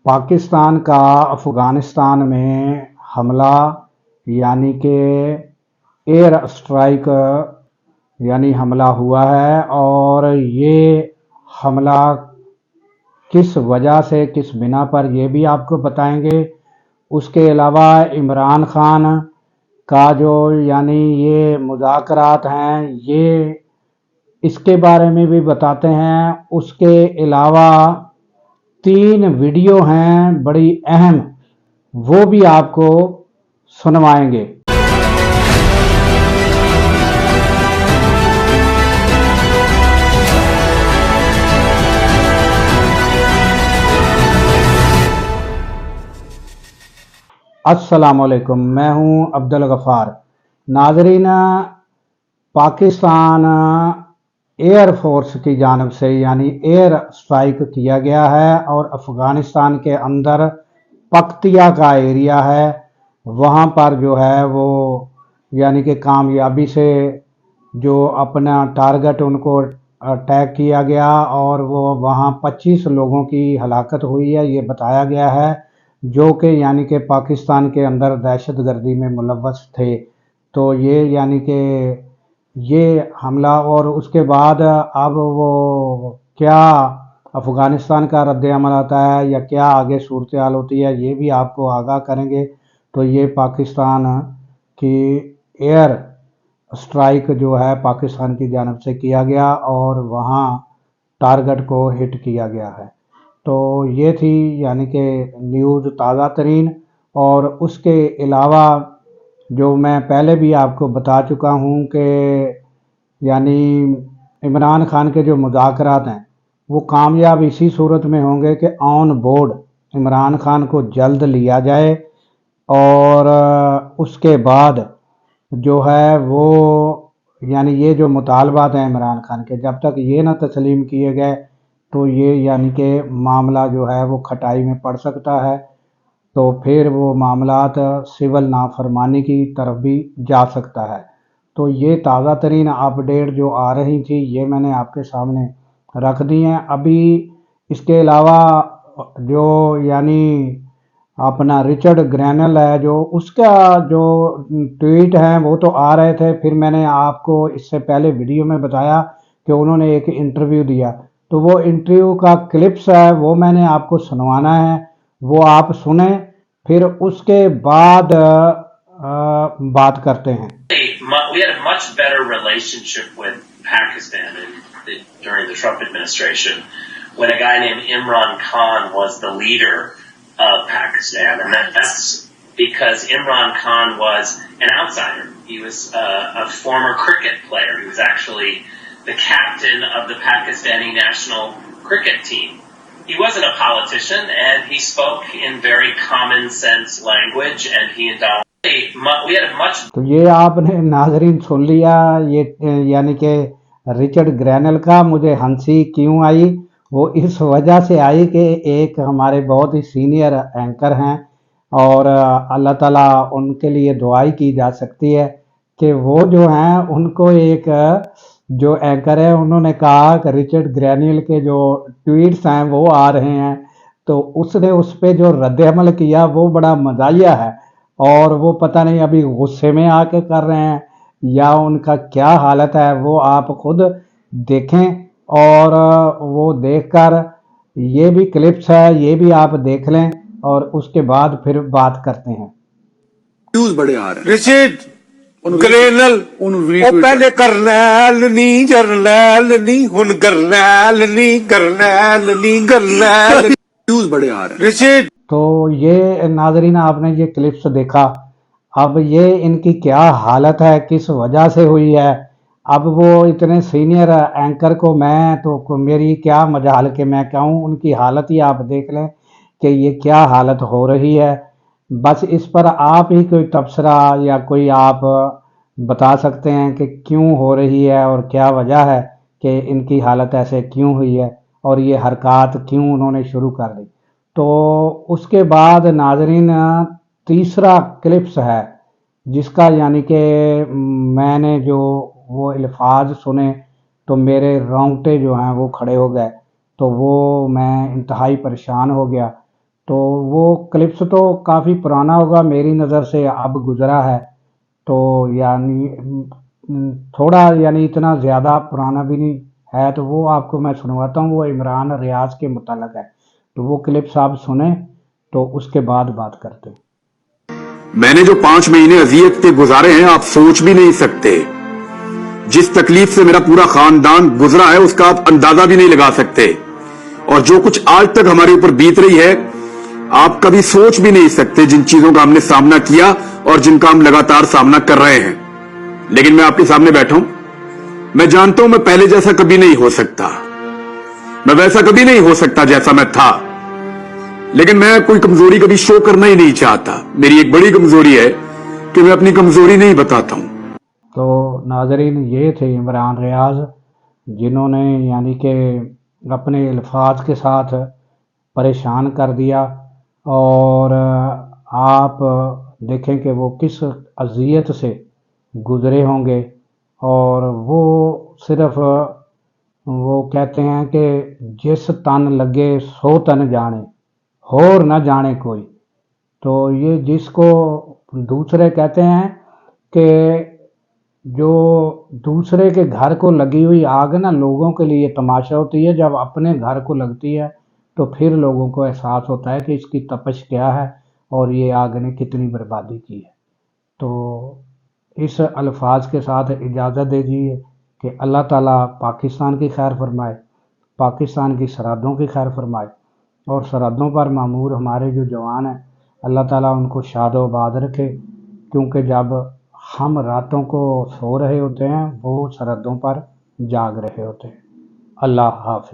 پاکستان کا افغانستان میں حملہ یعنی کہ ایئر اسٹرائک یعنی حملہ ہوا ہے، اور یہ حملہ کس وجہ سے کس بنا پر یہ بھی آپ کو بتائیں گے۔ اس کے علاوہ عمران خان کا جو یعنی یہ مذاکرات ہیں یہ اس کے بارے میں بھی بتاتے ہیں۔ اس کے علاوہ 3 ویڈیو ہیں بڑی اہم، وہ بھی آپ کو سنوائیں گے۔ السلام علیکم، میں ہوں عبدالغفار۔ ناظرین، پاکستان ایئر فورس کی جانب سے یعنی ایئر اسٹرائک کیا گیا ہے، اور افغانستان کے اندر پکتیا کا ایریا ہے، وہاں پر جو ہے وہ یعنی کہ کامیابی سے جو اپنا ٹارگٹ ان کو اٹیک کیا گیا، اور وہ وہاں 25 لوگوں کی ہلاکت ہوئی ہے، یہ بتایا گیا ہے، جو کہ یعنی کہ پاکستان کے اندر دہشت گردی میں ملوث تھے۔ تو یہ یعنی کہ یہ حملہ، اور اس کے بعد اب وہ کیا افغانستان کا رد عمل آتا ہے یا کیا آگے صورتحال ہوتی ہے، یہ بھی آپ کو آگاہ کریں گے۔ تو یہ پاکستان کی ایئر اسٹرائک جو ہے پاکستان کی جانب سے کیا گیا، اور وہاں ٹارگٹ کو ہٹ کیا گیا ہے۔ تو یہ تھی یعنی کہ نیوز تازہ ترین، اور اس کے علاوہ جو میں پہلے بھی آپ کو بتا چکا ہوں کہ یعنی عمران خان کے جو مذاکرات ہیں وہ کامیاب اسی صورت میں ہوں گے کہ آن بورڈ عمران خان کو جلد لیا جائے، اور اس کے بعد جو ہے وہ یعنی یہ جو مطالبات ہیں عمران خان کے، جب تک یہ نہ تسلیم کیے گئے تو یہ یعنی کہ معاملہ جو ہے وہ کھٹائی میں پڑ سکتا ہے، تو پھر وہ معاملات سول نافرمانی کی طرف بھی جا سکتا ہے۔ تو یہ تازہ ترین اپڈیٹ جو آ رہی تھی یہ میں نے آپ کے سامنے رکھ دی ہیں۔ ابھی اس کے علاوہ جو یعنی اپنا رچرڈ گرینل ہے، جو اس کا جو ٹویٹ ہیں وہ تو آ رہے تھے، پھر میں نے آپ کو اس سے پہلے ویڈیو میں بتایا کہ انہوں نے ایک انٹرویو دیا، تو وہ انٹرویو کا کلپس ہے وہ میں نے آپ کو سنوانا ہے، وہ آپ سنیں، پھر اس کے بعد بات کرتے ہیں۔ We had a much better relationship with Pakistan during the Trump administration when a guy named Imran Khan was the leader of Pakistan. And that's because Imran Khan was an outsider. He was a former cricket player. He was actually the captain of the Pakistani national cricket team. He wasn't a politician, and he spoke in very common sense language, and he indulged. We had a much. تو یہ آپ نے ناظرین سن لیا، یہ یعنی کہ Richard گرینل کا مجھے ہنسی کیوں آئی، وہ اس وجہ سے آئی کہ ایک ہمارے بہت ہی سینئر اینکر ہیں، اور اللہ تعالیٰ ان کے لیے دعائی کی جا سکتی ہے کہ وہ جو ہیں ان کو ایک جو اینکر ہے انہوں نے کہا کہ رچرڈ گرینل کے جو ٹویٹس ہیں وہ آ رہے ہیں، تو اس نے اس پہ جو رد عمل کیا وہ بڑا مزاحیہ ہے، اور وہ پتہ نہیں ابھی غصے میں آ کے کر رہے ہیں یا ان کا کیا حالت ہے، وہ آپ خود دیکھیں، اور وہ دیکھ کر یہ بھی کلپس ہے یہ بھی آپ دیکھ لیں، اور اس کے بعد پھر بات کرتے ہیں۔ نیوز بڑے آ رہے ہیں رشید گرینل او پہلے کرنیل نہیں جرنیل نہیں ہن گرنیل نہیں گرنیل نہیں گرنیل نیوز بڑے آ رہے ہیں رشید۔ تو یہ ناظرین آپ نے یہ کلپس دیکھا، اب یہ ان کی کیا حالت ہے، کس وجہ سے ہوئی ہے۔ اب وہ اتنے سینئر اینکر کو میں تو میری کیا مجال کہ میں کہوں، ان کی حالت ہی آپ دیکھ لیں کہ یہ کیا حالت ہو رہی ہے۔ بس اس پر آپ ہی کوئی تبصرہ یا کوئی آپ بتا سکتے ہیں کہ کیوں ہو رہی ہے اور کیا وجہ ہے کہ ان کی حالت ایسے کیوں ہوئی ہے، اور یہ حرکات کیوں انہوں نے شروع کر دی۔ تو اس کے بعد ناظرین تیسرا کلپس ہے جس کا یعنی کہ میں نے جو وہ الفاظ سنے تو میرے رونگٹے جو ہیں وہ کھڑے ہو گئے، تو وہ میں انتہائی پریشان ہو گیا۔ تو وہ کلپس تو کافی پرانا ہوگا، میری نظر سے اب گزرا ہے، تو یعنی تھوڑا یعنی اتنا زیادہ پرانا بھی نہیں ہے، تو وہ آپ کو میں سنواتا ہوں، وہ عمران ریاض کے متعلق ہے، تو وہ کلپس آپ سنیں تو اس کے بعد بات کرتے ہیں۔ میں نے جو 5 مہینے اذیت کے گزارے ہیں آپ سوچ بھی نہیں سکتے، جس تکلیف سے میرا پورا خاندان گزرا ہے اس کا آپ اندازہ بھی نہیں لگا سکتے، اور جو کچھ آج تک ہمارے اوپر بیت رہی ہے آپ کبھی سوچ بھی نہیں سکتے، جن چیزوں کا ہم نے سامنا کیا اور جن کا ہم لگاتار سامنا کر رہے ہیں۔ لیکن میں آپ کے سامنے بیٹھا ہوں، میں جانتا ہوں میں پہلے جیسا کبھی نہیں ہو سکتا، میں ویسا کبھی نہیں ہو سکتا جیسا میں تھا، لیکن میں کوئی کمزوری کبھی شو کرنا ہی نہیں چاہتا۔ میری ایک بڑی کمزوری ہے کہ میں اپنی کمزوری نہیں بتاتا ہوں۔ تو ناظرین، یہ تھے عمران ریاض، جنہوں نے یعنی کہ اپنے الفاظ کے ساتھ پریشان کر دیا، اور آپ دیکھیں کہ وہ کس اذیت سے گزرے ہوں گے، اور وہ صرف وہ کہتے ہیں کہ جس تن لگے سو تن جانے، اور نہ جانے کوئی، تو یہ جس کو دوسرے کہتے ہیں کہ جو دوسرے کے گھر کو لگی ہوئی آگ نا لوگوں کے لیے تماشا ہوتی ہے، جب اپنے گھر کو لگتی ہے تو پھر لوگوں کو احساس ہوتا ہے کہ اس کی تپش کیا ہے اور یہ آگ نے کتنی بربادی کی ہے۔ تو اس الفاظ کے ساتھ اجازت دیجیے کہ اللہ تعالیٰ پاکستان کی خیر فرمائے، پاکستان کی سرحدوں کی خیر فرمائے، اور سرحدوں پر معمور ہمارے جو جوان ہیں اللہ تعالیٰ ان کو شاد و آباد رکھے، کیونکہ جب ہم راتوں کو سو رہے ہوتے ہیں وہ سرحدوں پر جاگ رہے ہوتے ہیں۔ اللہ حافظ۔